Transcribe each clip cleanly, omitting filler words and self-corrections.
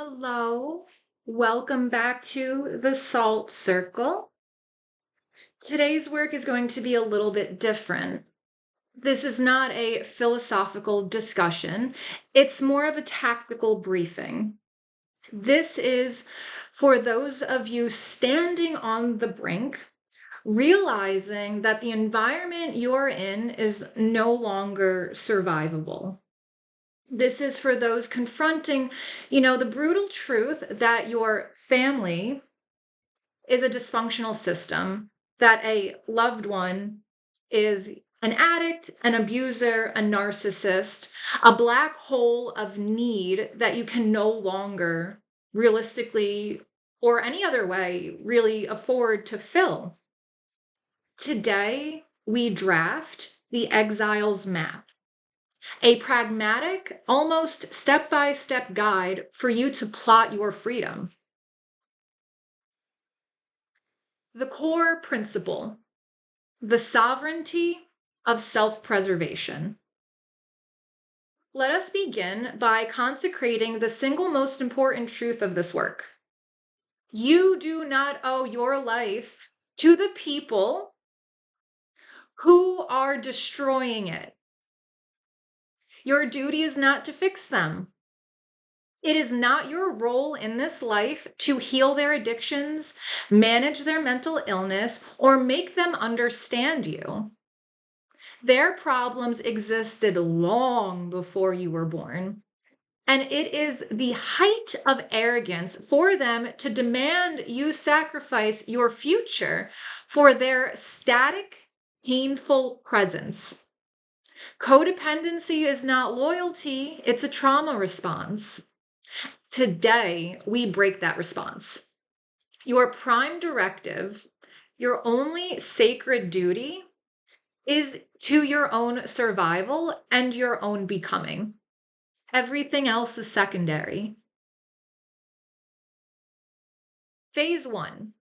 Hello, welcome back to the Salt Circle. Today's work is going to be a little bit different. This is not a philosophical discussion, it's more of a tactical briefing. This is for those of you standing on the brink, realizing that the environment you're in is no longer survivable. This is for those confronting, the brutal truth that your family is a dysfunctional system, that a loved one is an addict, an abuser, a narcissist, a black hole of need that you can no longer realistically or any other way really afford to fill. Today, we draft the Exile's map, a pragmatic, almost step-by-step guide for you to plot your freedom. The core principle, the sovereignty of self-preservation. Let us begin by consecrating the single most important truth of this work. You do not owe your life to the people who are destroying it. Your duty is not to fix them. It is not your role in this life to heal their addictions, manage their mental illness, or make them understand you. Their problems existed long before you were born, and it is the height of arrogance for them to demand you sacrifice your future for their static, painful presence. Codependency is not loyalty, it's a trauma response. Today, we break that response. Your prime directive, your only sacred duty, is to your own survival and your own becoming. Everything else is secondary. Phase 1,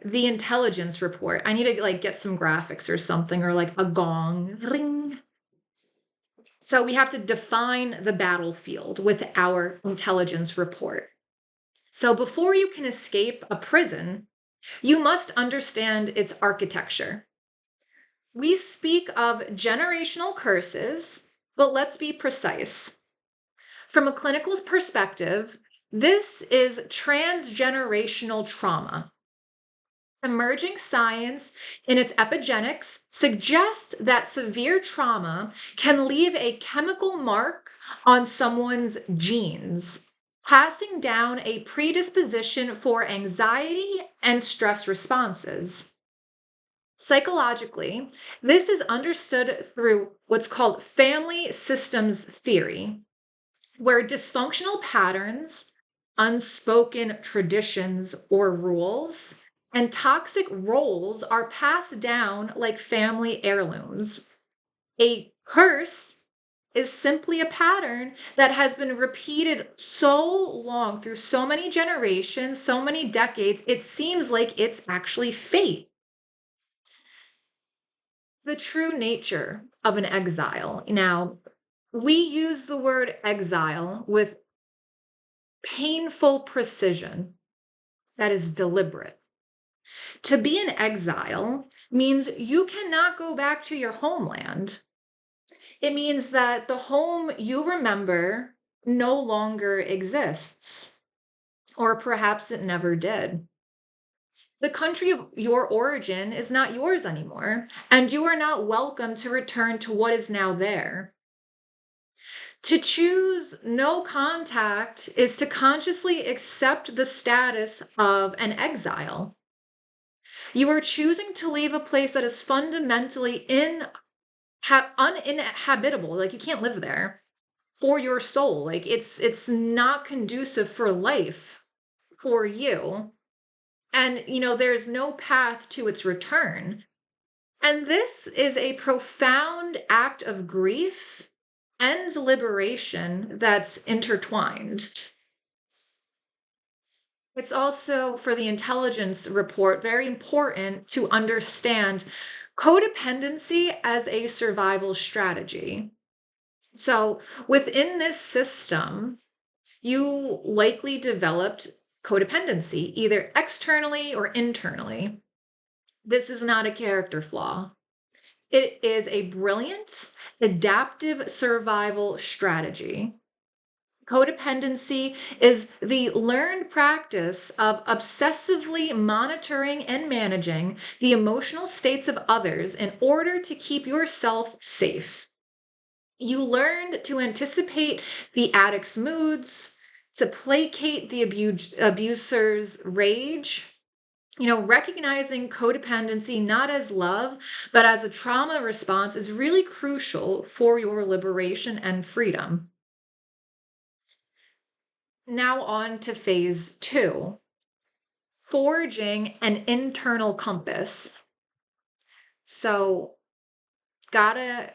the intelligence report. I need to get some graphics or something, or a gong, ring. So we have to define the battlefield with our intelligence report. So before you can escape a prison, you must understand its architecture. We speak of generational curses, but let's be precise. From a clinical perspective, this is transgenerational trauma. Emerging science in its epigenetics suggests that severe trauma can leave a chemical mark on someone's genes, passing down a predisposition for anxiety and stress responses. Psychologically, this is understood through what's called family systems theory, where dysfunctional patterns, unspoken traditions or rules, and toxic roles are passed down like family heirlooms. A curse is simply a pattern that has been repeated so long through so many generations, so many decades, it seems like it's actually fate. The true nature of an exile. Now, we use the word exile with painful precision that is deliberate. To be an exile means you cannot go back to your homeland. It means that the home you remember no longer exists, or perhaps it never did. The country of your origin is not yours anymore, and you are not welcome to return to what is now there. To choose no contact is to consciously accept the status of an exile. You are choosing to leave a place that is fundamentally uninhabitable. You can't live there for your soul. It's not conducive for life for you. And there's no path to its return. And this is a profound act of grief and liberation that's intertwined. It's also, for the intelligence report, very important to understand codependency as a survival strategy. So within this system, you likely developed codependency, either externally or internally. This is not a character flaw. It is a brilliant adaptive survival strategy. Codependency is the learned practice of obsessively monitoring and managing the emotional states of others in order to keep yourself safe. You learned to anticipate the addict's moods, to placate the abuser's rage. Recognizing codependency not as love, but as a trauma response is really crucial for your liberation and freedom. Now on to phase 2, forging an internal compass. So, gotta,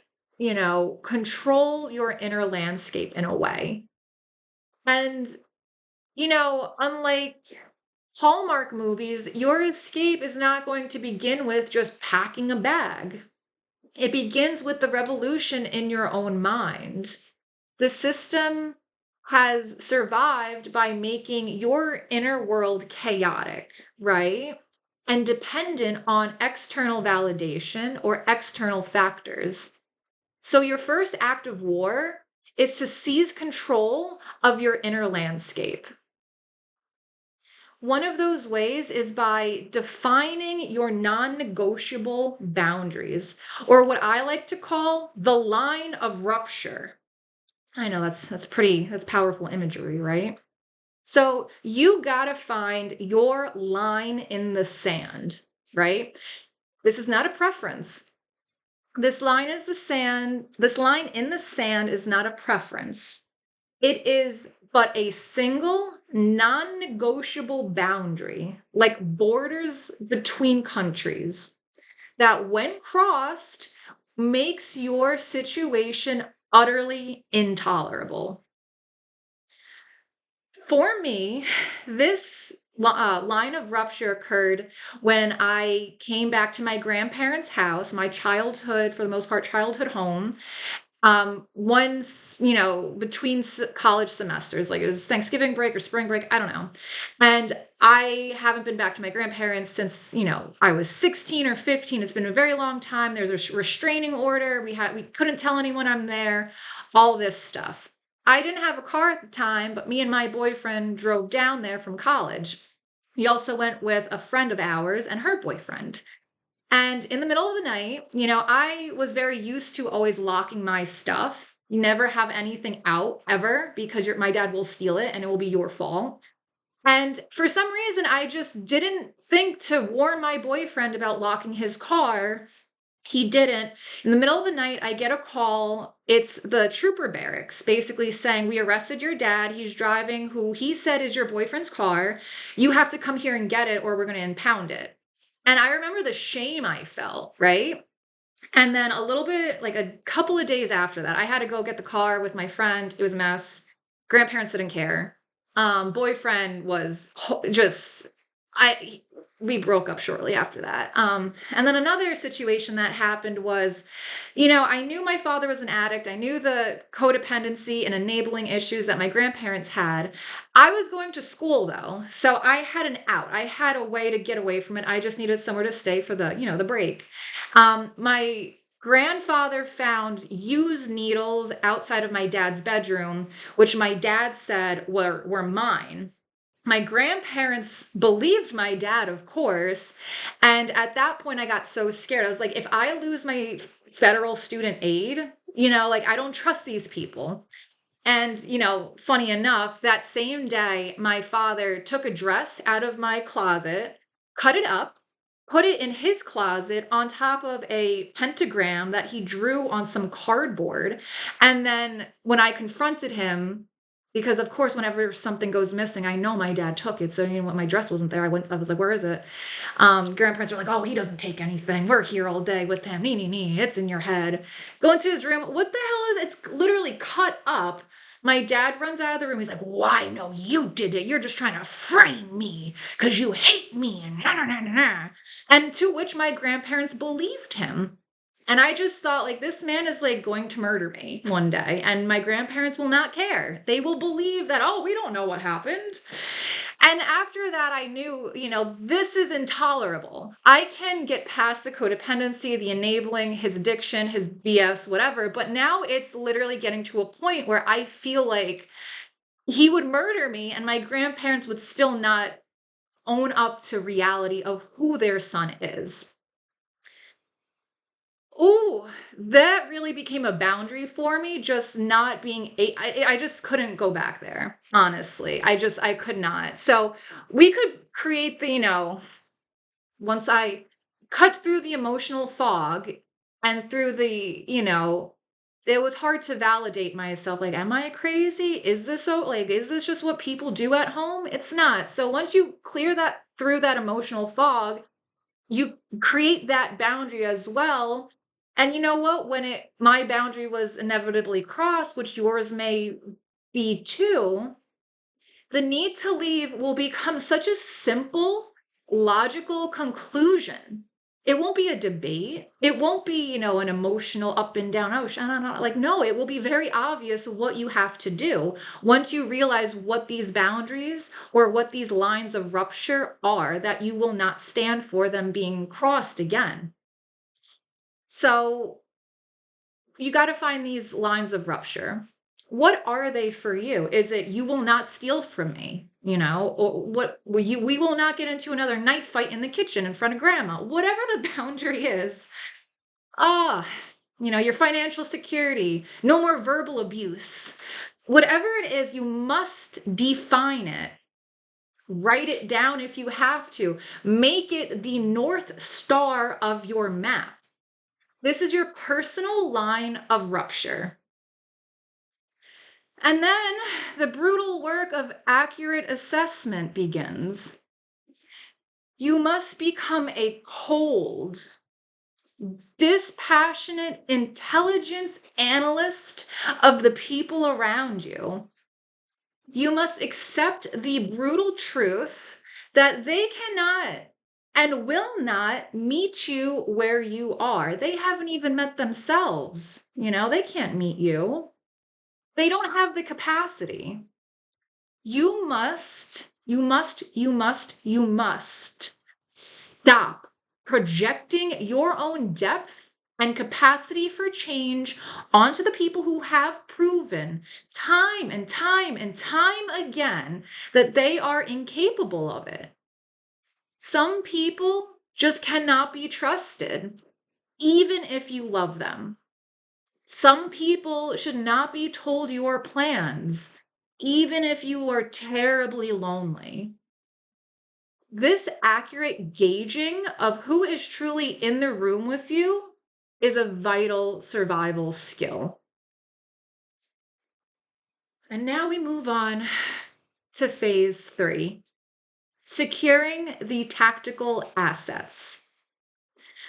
control your inner landscape in a way. And, unlike Hallmark movies, your escape is not going to begin with just packing a bag. It begins with the revolution in your own mind. The system has survived by making your inner world chaotic, right? And dependent on external validation or external factors. So, your first act of war is to seize control of your inner landscape. One of those ways is by defining your non-negotiable boundaries, or what I like to call the line of rupture. I know that's powerful imagery, right? So you got to find your line in the sand, right? This is not a preference. This line in the sand is not a preference. It is but a single non-negotiable boundary, like borders between countries, that when crossed makes your situation utterly intolerable. For me, this line of rupture occurred when I came back to my grandparents' house, my childhood, for the most part, childhood home, once, between college semesters, like it was Thanksgiving break or spring break, I don't know. And I haven't been back to my grandparents since, I was 16 or 15. It's been a very long time. There's a restraining order. We couldn't tell anyone I'm there, all this stuff. I didn't have a car at the time, but me and my boyfriend drove down there from college. We also went with a friend of ours and her boyfriend. And in the middle of the night, I was very used to always locking my stuff. You never have anything out ever because my dad will steal it and it will be your fault. And for some reason, I just didn't think to warn my boyfriend about locking his car. He didn't. In the middle of the night, I get a call. It's the trooper barracks basically saying, "We arrested your dad. He's driving who he said is your boyfriend's car. You have to come here and get it or we're going to impound it." And I remember the shame I felt, right? And then like a couple of days after that, I had to go get the car with my friend. It was a mess. Grandparents didn't care. Boyfriend was just, we broke up shortly after that. And then another situation that happened was, I knew my father was an addict. I knew the codependency and enabling issues that my grandparents had. I was going to school though, so I had an out. I had a way to get away from it. I just needed somewhere to stay for the break. My grandfather found used needles outside of my dad's bedroom, which my dad said were mine. My grandparents believed my dad, of course. And at that point, I got so scared. I was like, if I lose my federal student aid, I don't trust these people. And, funny enough, that same day, my father took a dress out of my closet, cut it up, put it in his closet on top of a pentagram that he drew on some cardboard. And then when I confronted him, because of course, whenever something goes missing, I know my dad took it. So, when my dress wasn't there, I was like, "Where is it?" Grandparents are like, "Oh, he doesn't take anything. We're here all day with him. Nee. It's in your head." Go into his room. What the hell is it's literally cut up. My dad runs out of the room. He's like, "Why? No, you did it. You're just trying to frame me because you hate me." And to which my grandparents believed him. And I just thought, like, this man is like going to murder me one day, and my grandparents will not care. They will believe that, oh, we don't know what happened. And after that, I knew, this is intolerable. I can get past the codependency, the enabling, his addiction, his BS, whatever. But now it's literally getting to a point where I feel like he would murder me and my grandparents would still not own up to reality of who their son is. Oh, that really became a boundary for me, just not being I just couldn't go back there, honestly. I could not. So we could create the, once I cut through the emotional fog and through the, it was hard to validate myself. Like, am I crazy? Is this is this just what people do at home? It's not. So once you clear that through that emotional fog, you create that boundary as well. And you know what? When my boundary was inevitably crossed, which yours may be too, the need to leave will become such a simple, logical conclusion. It won't be a debate. It won't be, an emotional up and down. Oh, like, no, it will be very obvious what you have to do once you realize what these boundaries or what these lines of rupture are, that you will not stand for them being crossed again. So you got to find these lines of rupture. What are they for you? Is it, you will not steal from me, or what, we will not get into another knife fight in the kitchen in front of grandma, whatever the boundary is. Your financial security, no more verbal abuse, whatever it is, you must define it. Write it down if you have to. Make it the North Star of your map. This is your personal line of rupture. And then the brutal work of accurate assessment begins. You must become a cold, dispassionate intelligence analyst of the people around you. You must accept the brutal truth that they cannot and will not meet you where you are. They haven't even met themselves. They can't meet you. They don't have the capacity. You must stop projecting your own depth and capacity for change onto the people who have proven time and time and time again that they are incapable of it. Some people just cannot be trusted, even if you love them. Some people should not be told your plans, even if you are terribly lonely. This accurate gauging of who is truly in the room with you is a vital survival skill. And now we move on to phase 3, securing the tactical assets.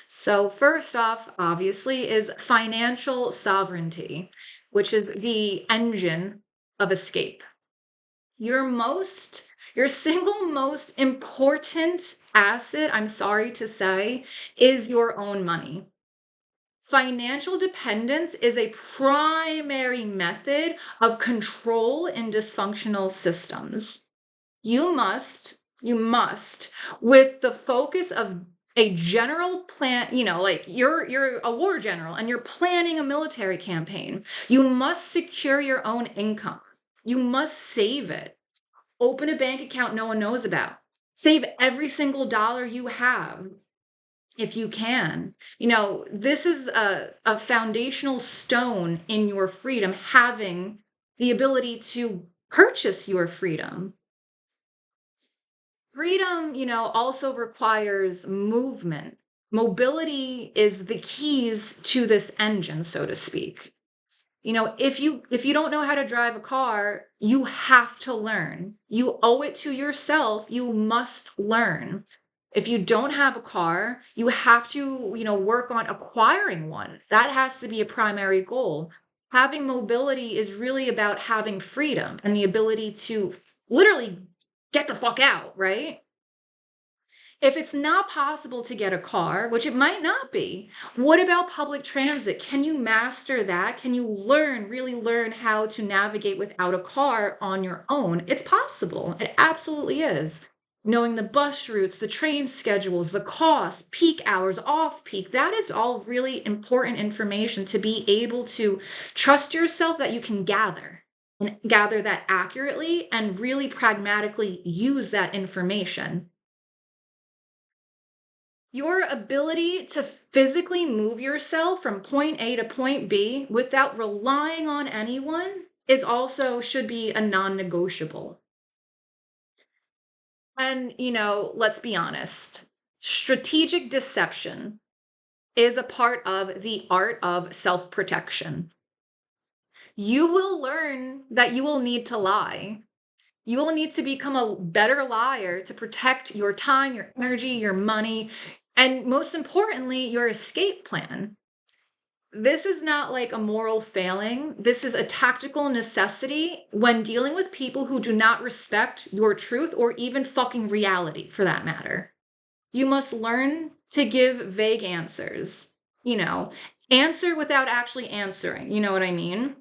So first off, obviously, is financial sovereignty, which is the engine of escape. Your single most important asset, I'm sorry to say, is your own money. Financial dependence is a primary method of control in dysfunctional systems. You must, with the focus of a general plan, like you're a war general and you're planning a military campaign. You must secure your own income. You must save it. Open a bank account no one knows about. Save every single dollar you have if you can. This is a foundational stone in your freedom, having the ability to purchase your freedom. Freedom, also requires movement. Mobility is the keys to this engine, so to speak. If you don't know how to drive a car, you have to learn. You owe it to yourself. You must learn. If you don't have a car, you have to, work on acquiring one. That has to be a primary goal. Having mobility is really about having freedom and the ability to literally get the fuck out, right? If it's not possible to get a car, which it might not be, what about public transit? Can you master that? Can you really learn how to navigate without a car on your own? It's possible. It absolutely is. Knowing the bus routes, the train schedules, the costs, peak hours, off peak, that is all really important information to be able to trust yourself that you can gather and gather that accurately and really pragmatically use that information. Your ability to physically move yourself from point A to point B without relying on anyone is also should be a non-negotiable. And, let's be honest. Strategic deception is a part of the art of self-protection. You will learn that you will need to lie. You will need to become a better liar to protect your time, your energy, your money, and most importantly, your escape plan. This is not like a moral failing. This is a tactical necessity when dealing with people who do not respect your truth or even fucking reality for that matter. You must learn to give vague answers. Answer without actually answering. You know what I mean?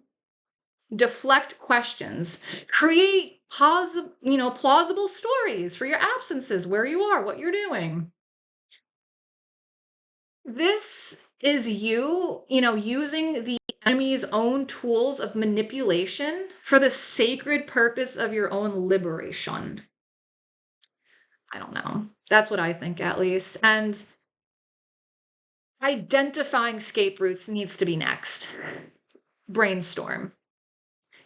Deflect questions, create plausible stories for your absences, where you are, what you're doing. This is using the enemy's own tools of manipulation for the sacred purpose of your own liberation. I don't know. That's what I think, at least. And identifying escape routes needs to be next. Brainstorm.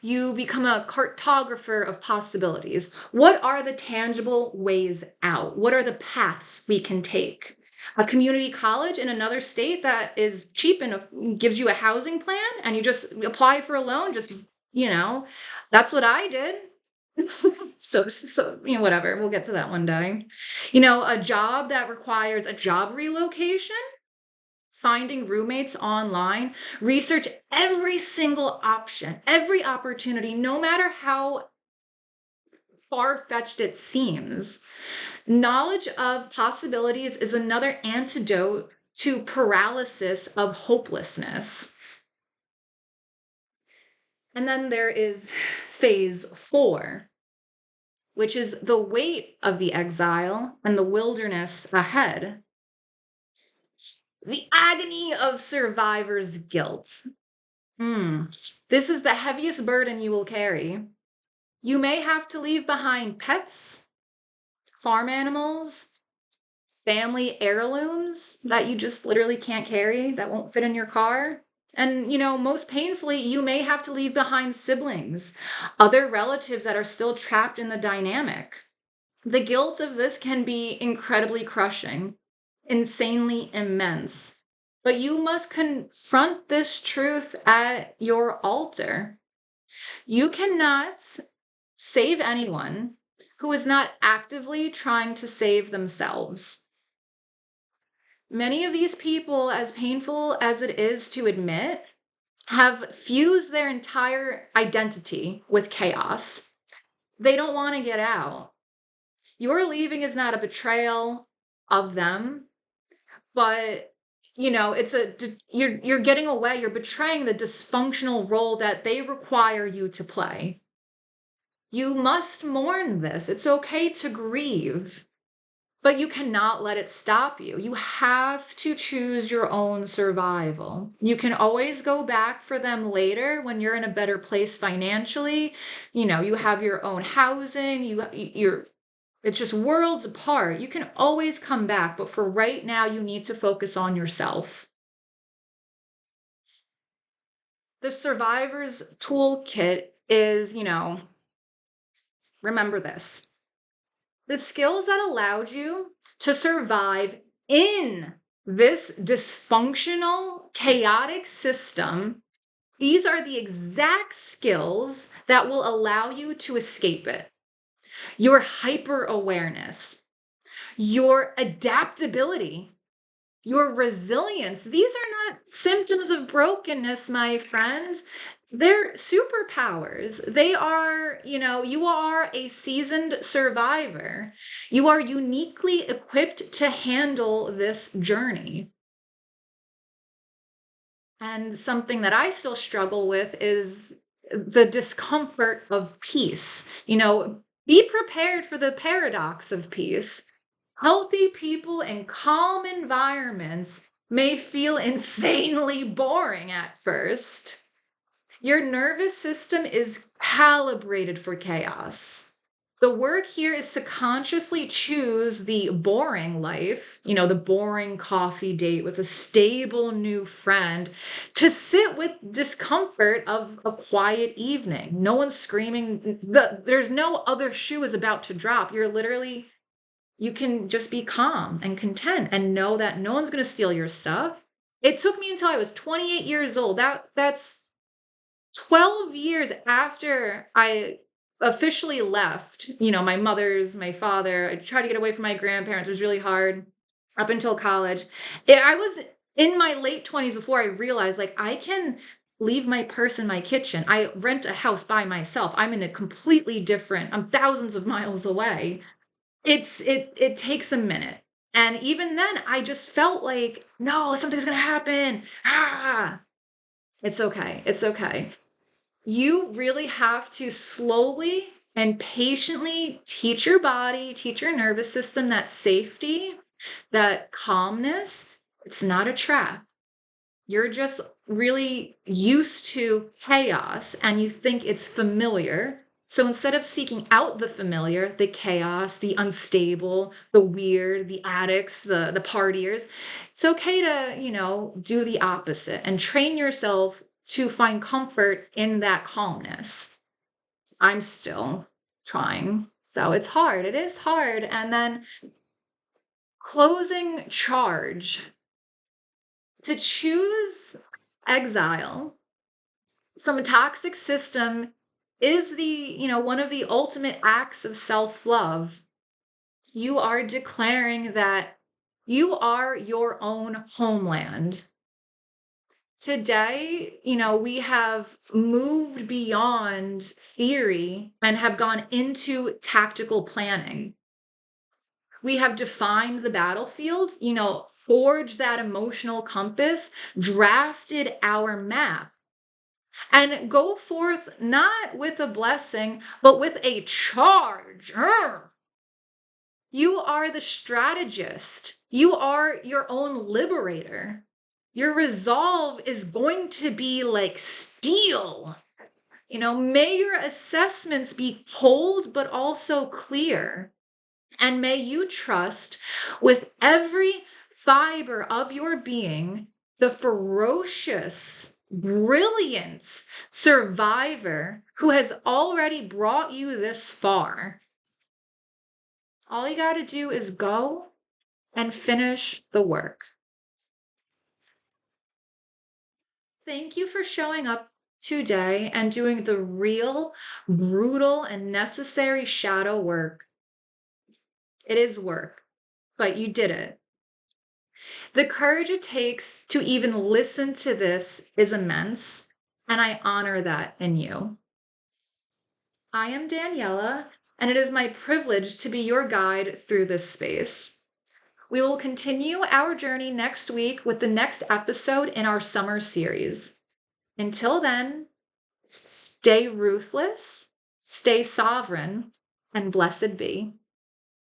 You become a cartographer of possibilities. What are the tangible ways out? What are the paths we can take? A community college in another state that is cheap and gives you a housing plan and you just apply for a loan, that's what I did. So, whatever. We'll get to that one day. A job that requires a job relocation, finding roommates online, research every single option, every opportunity, no matter how far-fetched it seems. Knowledge of possibilities is another antidote to paralysis of hopelessness. And then there is phase 4, which is the weight of the exile and the wilderness ahead. The agony of survivor's guilt. This is the heaviest burden you will carry. You may have to leave behind pets, farm animals, family heirlooms that you just literally can't carry, that won't fit in your car. And, most painfully, you may have to leave behind siblings, other relatives that are still trapped in the dynamic. The guilt of this can be incredibly crushing, insanely immense. But you must confront this truth at your altar. You cannot save anyone who is not actively trying to save themselves. Many of these people, as painful as it is to admit, have fused their entire identity with chaos. They don't want to get out. Your leaving is not a betrayal of them, but you're getting away. You're betraying the dysfunctional role that they require you to play. You must mourn this. It's okay to grieve, but you cannot let it stop you. You have to choose your own survival. You can always go back for them later when you're in a better place financially. You have your own housing. It's just worlds apart. You can always come back, but for right now, you need to focus on yourself. The survivor's toolkit is, remember this. The skills that allowed you to survive in this dysfunctional, chaotic system, these are the exact skills that will allow you to escape it. Your hyper awareness, your adaptability, your resilience. These are not symptoms of brokenness, my friend. They're superpowers. They are, you are a seasoned survivor. You are uniquely equipped to handle this journey. And something that I still struggle with is the discomfort of peace. Be prepared for the paradox of peace. Healthy people in calm environments may feel insanely boring at first. Your nervous system is calibrated for chaos. The work here is to consciously choose the boring life, the boring coffee date with a stable new friend, to sit with discomfort of a quiet evening. No one's screaming. There's no other shoe is about to drop. You can just be calm and content and know that no one's going to steal your stuff. It took me until I was 28 years old. That's 12 years after I officially left, my mother's, my father. I tried to get away from my grandparents. It was really hard up until college. I was in my late 20s before I realized, like, I can leave my purse in my kitchen. I rent a house by myself. I'm I'm thousands of miles away. It takes a minute. And even then, I just felt like, no, something's gonna happen. It's okay. It's okay. You really have to slowly and patiently teach your body, teach your nervous system that safety, that calmness, it's not a trap. You're just really used to chaos and you think it's familiar. So instead of seeking out the familiar, the chaos, the unstable, the weird, the addicts, the partiers, it's okay to, do the opposite and train yourself to find comfort in that calmness. I'm still trying. So it's hard. It is hard. And then closing charge. To choose exile from a toxic system is one of the ultimate acts of self-love. You are declaring that you are your own homeland. Today, we have moved beyond theory and have gone into tactical planning. We have defined the battlefield, forged that emotional compass, drafted our map, and go forth not with a blessing, but with a charge. You are the strategist. You are your own liberator. Your resolve is going to be like steel. May your assessments be cold, but also clear. And may you trust with every fiber of your being the ferocious, brilliant survivor who has already brought you this far. All you got to do is go and finish the work. Thank you for showing up today and doing the real, brutal, and necessary shadow work. It is work, but you did it. The courage it takes to even listen to this is immense, and I honor that in you. I am Daniela, and it is my privilege to be your guide through this space. We will continue our journey next week with the next episode in our summer series. Until then, stay ruthless, stay sovereign, and blessed be.